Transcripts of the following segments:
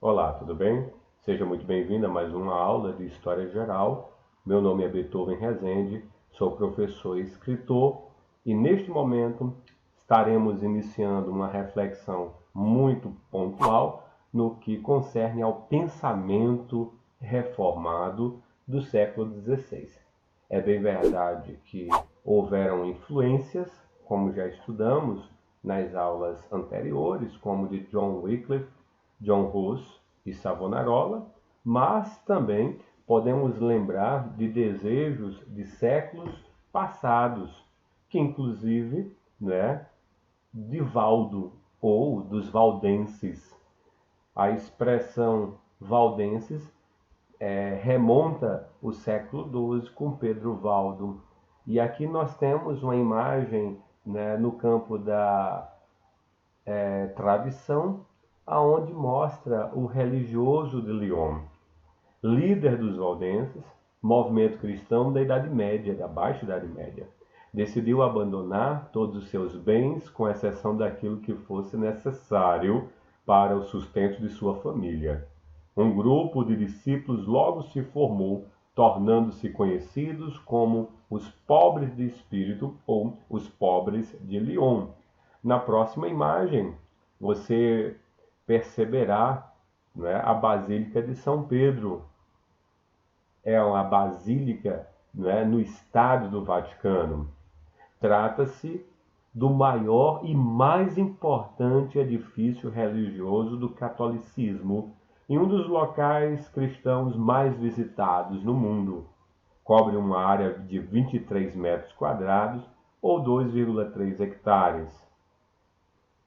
Olá, tudo bem? Seja muito bem-vindo a mais uma aula de História Geral. Meu nome é Beethoven Rezende, sou professor e escritor e neste momento estaremos iniciando uma reflexão muito pontual no que concerne ao pensamento reformado do século XVI. É bem verdade que houveram influências, como já estudamos nas aulas anteriores, como de John Wycliffe, John Hus e Savonarola, mas também podemos lembrar de desejos de séculos passados, que inclusive, né, de Valdo ou dos valdenses. A expressão valdenses remonta o século XII com Pedro Valdo. E aqui nós temos uma imagem, né, no campo da tradição, aonde mostra o religioso de Lyon, líder dos valdenses, movimento cristão da Idade Média, da Baixa Idade Média. Decidiu abandonar todos os seus bens, com exceção daquilo que fosse necessário para o sustento de sua família. Um grupo de discípulos logo se formou, tornando-se conhecidos como os pobres de espírito ou os pobres de Lyon. Na próxima imagem, você perceberá, né, a Basílica de São Pedro. É uma basílica, né, no estado do Vaticano. Trata-se do maior e mais importante edifício religioso do catolicismo e um dos locais cristãos mais visitados no mundo. Cobre uma área de 23 metros quadrados ou 2,3 hectares.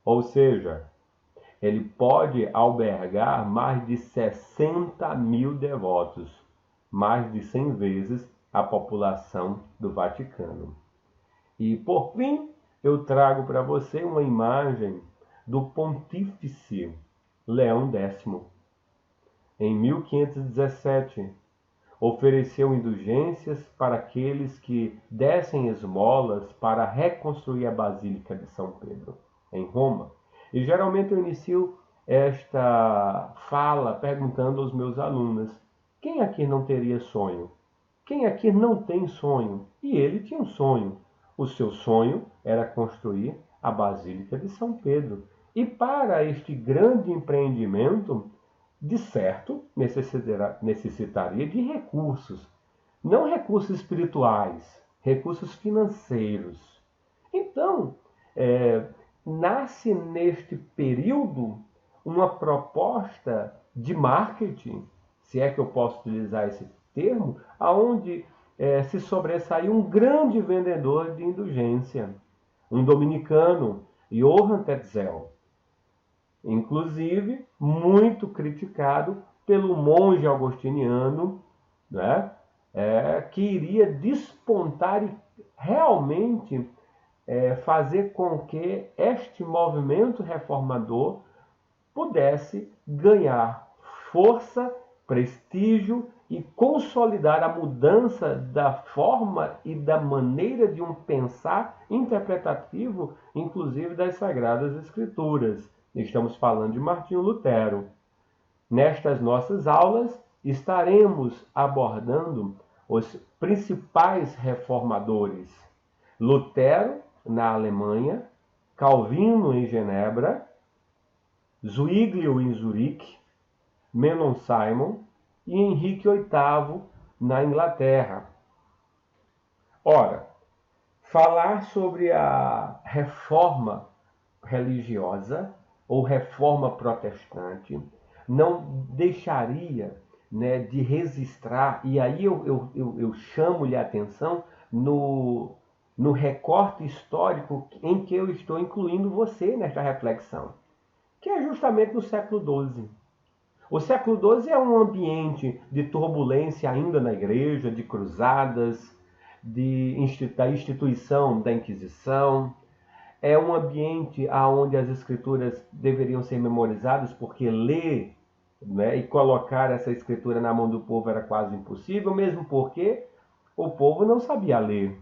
Ou seja, ele pode albergar mais de 60 mil devotos, mais de 100 vezes a população do Vaticano. E, por fim, eu trago para você uma imagem do Pontífice Leão X. Em 1517, ofereceu indulgências para aqueles que dessem esmolas para reconstruir a Basílica de São Pedro, em Roma. E geralmente eu inicio esta fala perguntando aos meus alunos: quem aqui não teria sonho? Quem aqui não tem sonho? E ele tinha um sonho. O seu sonho era construir a Basílica de São Pedro. E para este grande empreendimento, de certo, necessitaria de recursos. Não recursos espirituais, recursos financeiros. Então, nasce neste período uma proposta de marketing, se é que eu posso utilizar esse termo, aonde se sobressaiu um grande vendedor de indulgência, um dominicano, Johann Tetzel, inclusive muito criticado pelo monge agostiniano, né, que iria despontar e realmente fazer com que este movimento reformador pudesse ganhar força, prestígio e consolidar a mudança da forma e da maneira de um pensar interpretativo, inclusive das Sagradas Escrituras. Estamos falando de Martinho Lutero. Nestas nossas aulas, estaremos abordando os principais reformadores. Lutero, na Alemanha, Calvino, em Genebra, Zwinglio, em Zurique, Menon Simon e Henrique VIII, na Inglaterra. Ora, falar sobre a reforma religiosa ou reforma protestante não deixaria, né, de registrar, e aí eu chamo-lhe a atenção no recorte histórico em que eu estou incluindo você nesta reflexão, que é justamente no século XII. O século XII é um ambiente de turbulência ainda na igreja, de cruzadas, da instituição da Inquisição. É um ambiente onde as escrituras deveriam ser memorizadas, porque ler, né, e colocar essa escritura na mão do povo era quase impossível, mesmo porque o povo não sabia ler,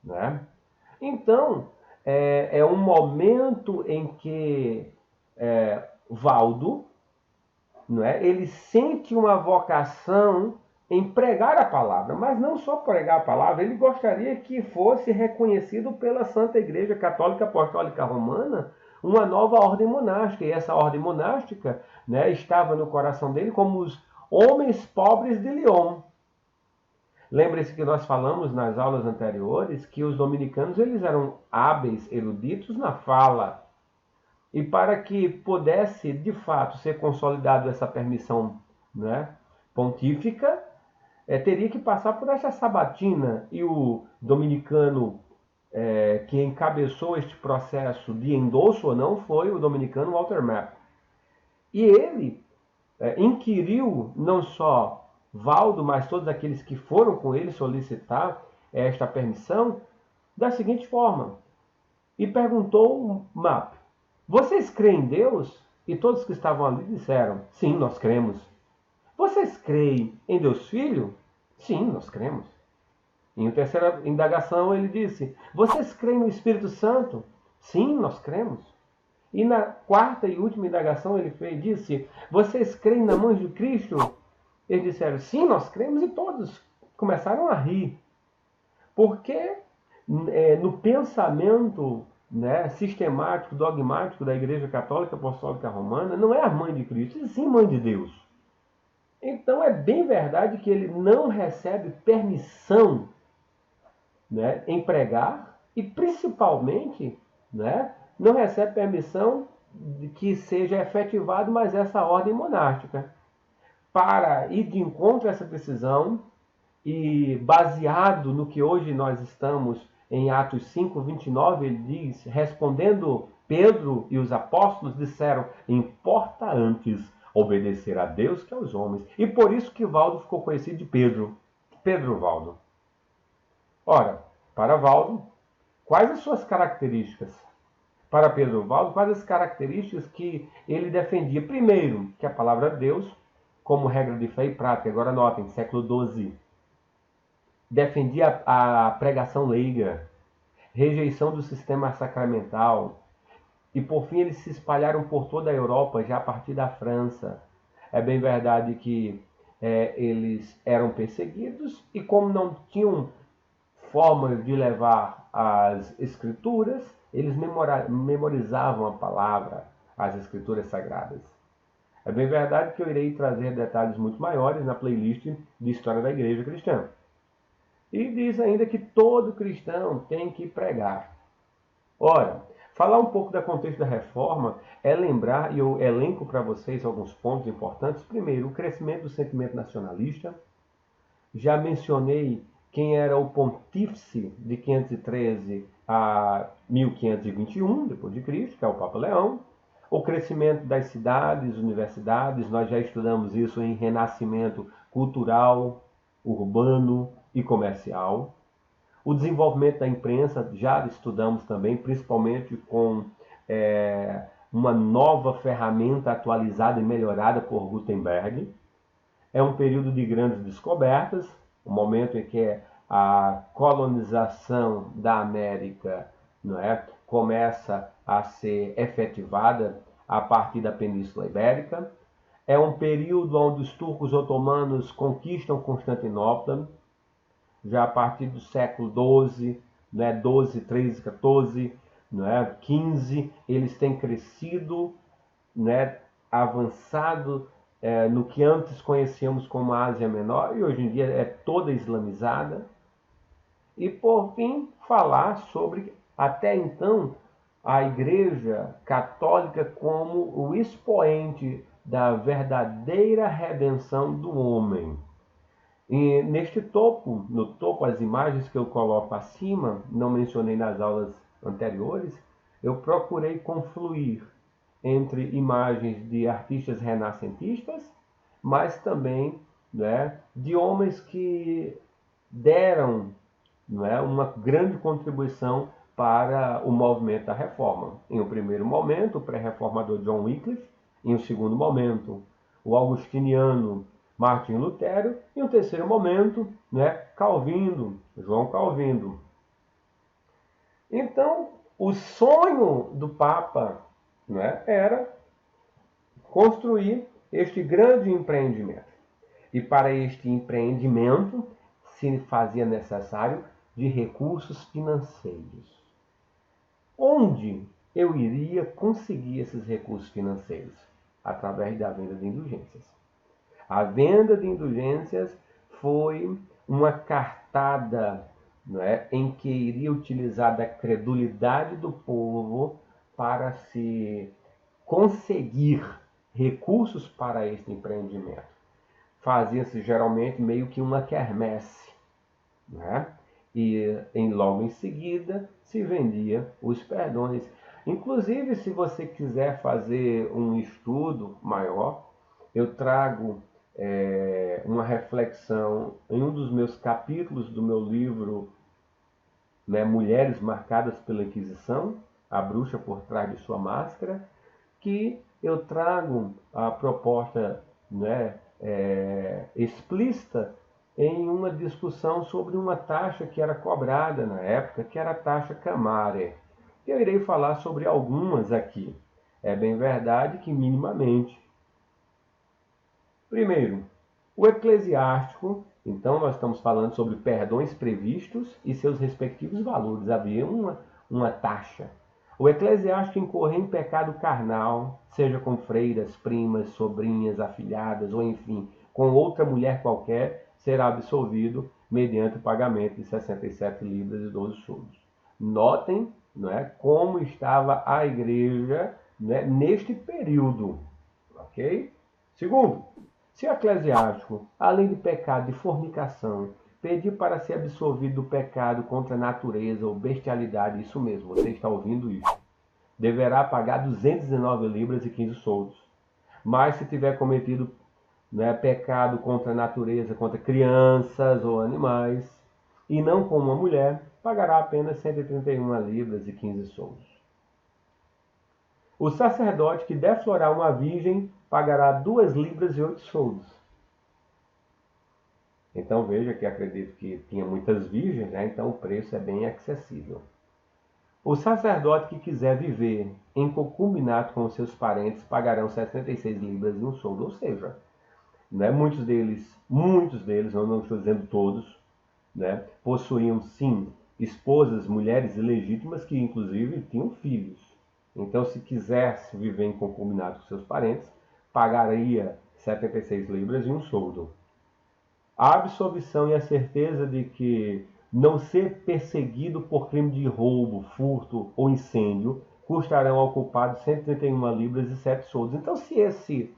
né? Então, é um momento em que Valdo, não é? Ele sente uma vocação em pregar a palavra, mas não só pregar a palavra, ele gostaria que fosse reconhecido pela Santa Igreja Católica Apostólica Romana uma nova ordem monástica. E essa ordem monástica, né, estava no coração dele como os homens pobres de Lyon. Lembre-se que nós falamos nas aulas anteriores que os dominicanos eles eram hábeis, eruditos na fala. E para que pudesse, de fato, ser consolidada essa permissão, né, pontífica, teria que passar por essa sabatina. E o dominicano que encabeçou este processo de endosso ou não foi o dominicano Walter Map. E ele inquiriu não só Valdo, mas todos aqueles que foram com ele solicitar esta permissão da seguinte forma. E perguntou Map: vocês creem em Deus? E todos que estavam ali disseram: sim, nós cremos. Vocês creem em Deus Filho? Sim, nós cremos. Em terceira indagação ele disse: vocês creem no Espírito Santo? Sim, nós cremos. E na quarta e última indagação ele disse: vocês creem na mãe de Cristo? Eles disseram: sim, nós cremos. E todos começaram a rir. Porque no pensamento, né, sistemático, dogmático da Igreja Católica Apostólica Romana, não é a mãe de Cristo, e sim mãe de Deus. Então é bem verdade que ele não recebe permissão, né, em pregar, e principalmente, né, não recebe permissão de que seja efetivado mais essa ordem monástica. Para ir de encontro a essa decisão, e baseado no que hoje nós estamos em Atos 5, 29, ele diz: respondendo Pedro e os apóstolos disseram: importa antes obedecer a Deus que aos homens. E por isso que Valdo ficou conhecido de Pedro. Pedro Valdo. Ora, para Valdo, quais as suas características? Para Pedro Valdo, quais as características que ele defendia? Primeiro, que a palavra de Deus, como regra de fé e prática, agora notem, século XII, defendia a pregação leiga, rejeição do sistema sacramental, e por fim eles se espalharam por toda a Europa, já a partir da França. É bem verdade que eles eram perseguidos, e como não tinham formas de levar as escrituras, eles memorizavam a palavra, as escrituras sagradas. É bem verdade que eu irei trazer detalhes muito maiores na playlist de História da Igreja Cristã. E diz ainda que todo cristão tem que pregar. Ora, falar um pouco do contexto da reforma é lembrar, e eu elenco para vocês alguns pontos importantes. Primeiro, o crescimento do sentimento nacionalista. Já mencionei quem era o pontífice de 513 a 1521, depois de Cristo, que é o Papa Leão. O crescimento das cidades, universidades, nós já estudamos isso em renascimento cultural, urbano e comercial. O desenvolvimento da imprensa, já estudamos também, principalmente com uma nova ferramenta atualizada e melhorada por Gutenberg. É um período de grandes descobertas, o momento em que a colonização da América, não é, começa a ser efetivada a partir da Península Ibérica. É um período onde os turcos otomanos conquistam Constantinopla, já a partir do século XII, né, 12, 13, 14, né, 15, eles têm crescido, né, avançado no que antes conhecíamos como a Ásia Menor, e hoje em dia é toda islamizada. E, por fim, falar sobre, até então, a Igreja Católica como o expoente da verdadeira redenção do homem. E neste topo, no topo, as imagens que eu coloco acima, não mencionei nas aulas anteriores, eu procurei confluir entre imagens de artistas renascentistas, mas também, né, de homens que deram, né, uma grande contribuição para o movimento da reforma. Em um primeiro momento, o pré-reformador John Wycliffe; em um segundo momento, o augustiniano Martim Lutero; e em um terceiro momento, né, Calvino, João Calvino. Então, o sonho do Papa, né, era construir este grande empreendimento. E para este empreendimento se fazia necessário de recursos financeiros. Onde eu iria conseguir esses recursos financeiros? Através da venda de indulgências. A venda de indulgências foi uma cartada, não é, em que iria utilizar da credulidade do povo para se conseguir recursos para este empreendimento. Fazia-se geralmente meio que uma quermesse, né? E logo em seguida se vendia os perdões. Inclusive, se você quiser fazer um estudo maior, eu trago uma reflexão em um dos meus capítulos do meu livro, né, Mulheres Marcadas pela Inquisição, A Bruxa por Trás de Sua Máscara, que eu trago a proposta, né, explícita em uma discussão sobre uma taxa que era cobrada na época, que era a taxa Camare. Eu irei falar sobre algumas aqui. É bem verdade que minimamente. Primeiro, o eclesiástico. Então, nós estamos falando sobre perdões previstos e seus respectivos valores. Havia uma taxa. O eclesiástico incorrer em pecado carnal, seja com freiras, primas, sobrinhas, afilhadas, ou enfim, com outra mulher qualquer, será absolvido mediante o pagamento de 67 libras e 12 soldos. Notem, não é, como estava a igreja, né, neste período. Ok? Segundo, se o eclesiástico, além de pecado de fornicação, pedir para ser absolvido do pecado contra a natureza ou bestialidade, isso mesmo, você está ouvindo isso, deverá pagar 219 libras e 15 soldos. Mas se tiver cometido, né, pecado contra a natureza, contra crianças ou animais, e não com uma mulher, pagará apenas 131 libras e 15 soldos. O sacerdote que deflorar uma virgem pagará 2 libras e 8 soldos. Então veja que acredito que tinha muitas virgens, né? Então o preço é bem acessível. O sacerdote que quiser viver em concubinato com seus parentes pagarão 66 libras e um soldo. Ou seja, né, muitos deles, eu não estou dizendo todos, né, possuíam sim esposas, mulheres ilegítimas que inclusive tinham filhos. Então, se quisesse viver em concubinato com seus parentes, pagaria 76 libras e um soldo. A absolvição e a certeza de que não ser perseguido por crime de roubo, furto ou incêndio custarão ao culpado 131 libras e 7 soldos. Então, se esse,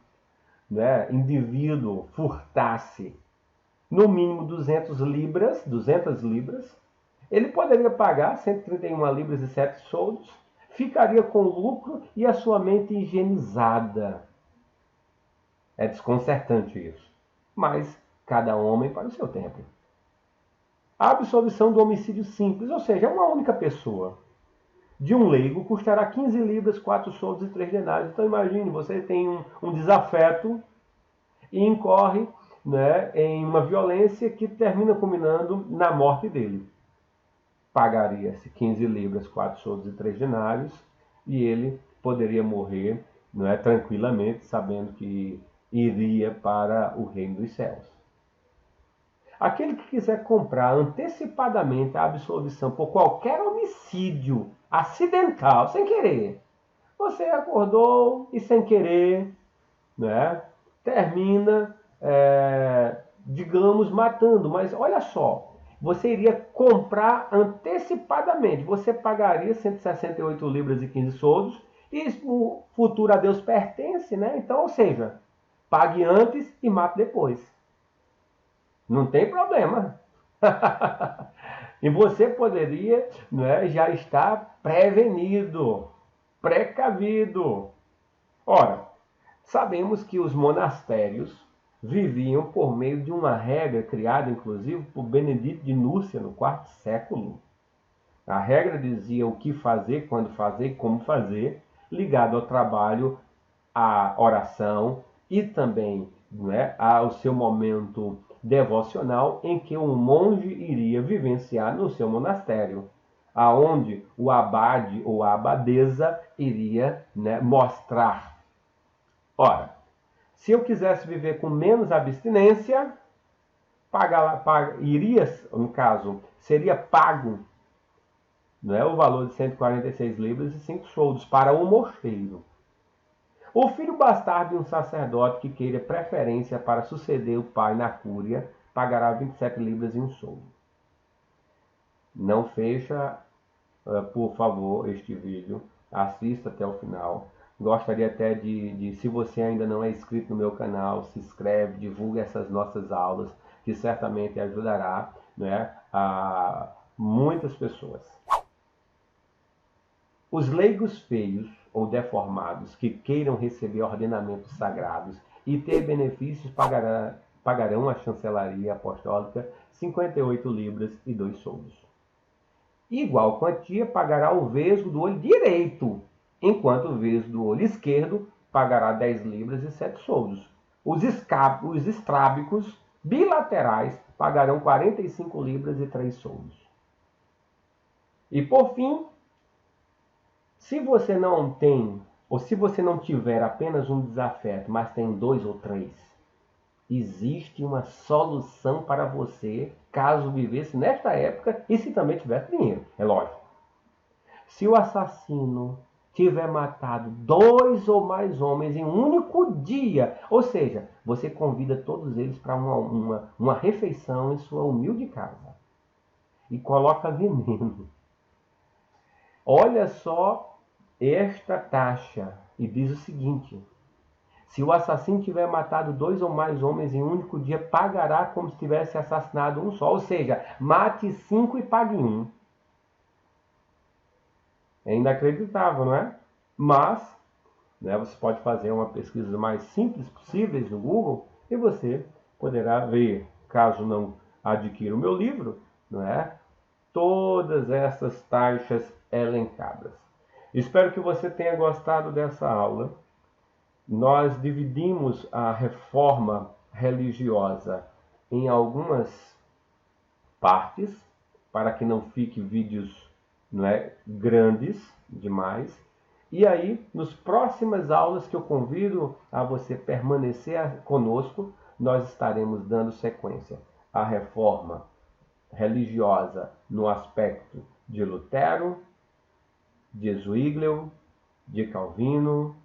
né, indivíduo furtasse no mínimo 200 libras, ele poderia pagar 131 libras e 7 soldos, ficaria com lucro e a sua mente higienizada. É desconcertante isso. Mas cada homem para o seu tempo. A absolvição do homicídio simples, ou seja, uma única pessoa, de um leigo, custará 15 libras, 4 soldos e 3 denários. Então imagine, você tem um desafeto e incorre, né, em uma violência que termina culminando na morte dele. Pagaria-se 15 libras, 4 soldos e 3 denários e ele poderia morrer, não é, tranquilamente, sabendo que iria para o reino dos céus. Aquele que quiser comprar antecipadamente a absolvição por qualquer homicídio acidental, sem querer, você acordou e sem querer, né, termina, digamos, matando. Mas olha só, você iria comprar antecipadamente, você pagaria 168 libras e 15 soldos, e o futuro a Deus pertence, né? Então, ou seja, pague antes e mate depois. Não tem problema. E você poderia, né, já estar prevenido, precavido. Ora, sabemos que os monastérios viviam por meio de uma regra criada, inclusive, por Benedito de Núrcia, no IV século. A regra dizia o que fazer, quando fazer e como fazer, ligado ao trabalho, à oração e também, né, ao seu momento devocional em que um monge iria vivenciar no seu monastério, aonde o abade ou a abadesa iria, né, mostrar. Ora, Se eu quisesse viver com menos abstinência, no caso, seria pago, né, o valor de 146 libras e 5 soldos para o mosteiro. O filho bastardo de um sacerdote que queira preferência para suceder o pai na cúria pagará 27 libras e 1 soldo. Não fecha, por favor, este vídeo. Assista até o final. Gostaria até se você ainda não é inscrito no meu canal, se inscreve, divulga essas nossas aulas, que certamente ajudará, né, a muitas pessoas. Os leigos feios ou deformados que queiram receber ordenamentos sagrados e ter benefícios pagarão à chancelaria apostólica 58 libras e 2 soldos. Igual quantia pagará o vesgo do olho direito, enquanto o vesgo do olho esquerdo pagará 10 libras e 7 soldos. Os estrábicos bilaterais pagarão 45 libras e 3 soldos. E por fim, se você não tem, ou se você não tiver apenas um desafeto, mas tem 2 ou 3, existe uma solução para você, caso vivesse nesta época e se também tivesse dinheiro, é lógico. Se o assassino tiver matado 2 ou mais homens em um único dia, ou seja, você convida todos eles para uma refeição em sua humilde casa e coloca veneno. Olha só esta taxa e diz o seguinte: se o assassino tiver matado 2 ou mais homens em um único dia, pagará como se tivesse assassinado um só. Ou seja, mate 5 e pague 1. É inacreditável, não é? Mas, né, você pode fazer uma pesquisa mais simples possível no Google e você poderá ver, caso não adquira o meu livro, não é? Todas essas taxas elencadas. Espero que você tenha gostado dessa aula. Nós dividimos a reforma religiosa em algumas partes, para que não fique vídeos, não é, grandes demais. E aí, nas próximas aulas que eu convido a você permanecer conosco, nós estaremos dando sequência à reforma religiosa no aspecto de Lutero, de Zwinglio, de Calvino,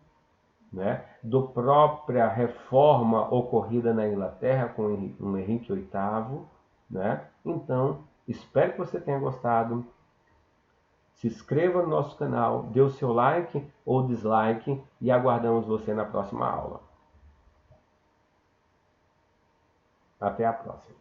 né, do própria reforma ocorrida na Inglaterra com o Henrique VIII, né? Então, espero que você tenha gostado. Se inscreva no nosso canal, dê o seu like ou dislike e aguardamos você na próxima aula. Até a próxima.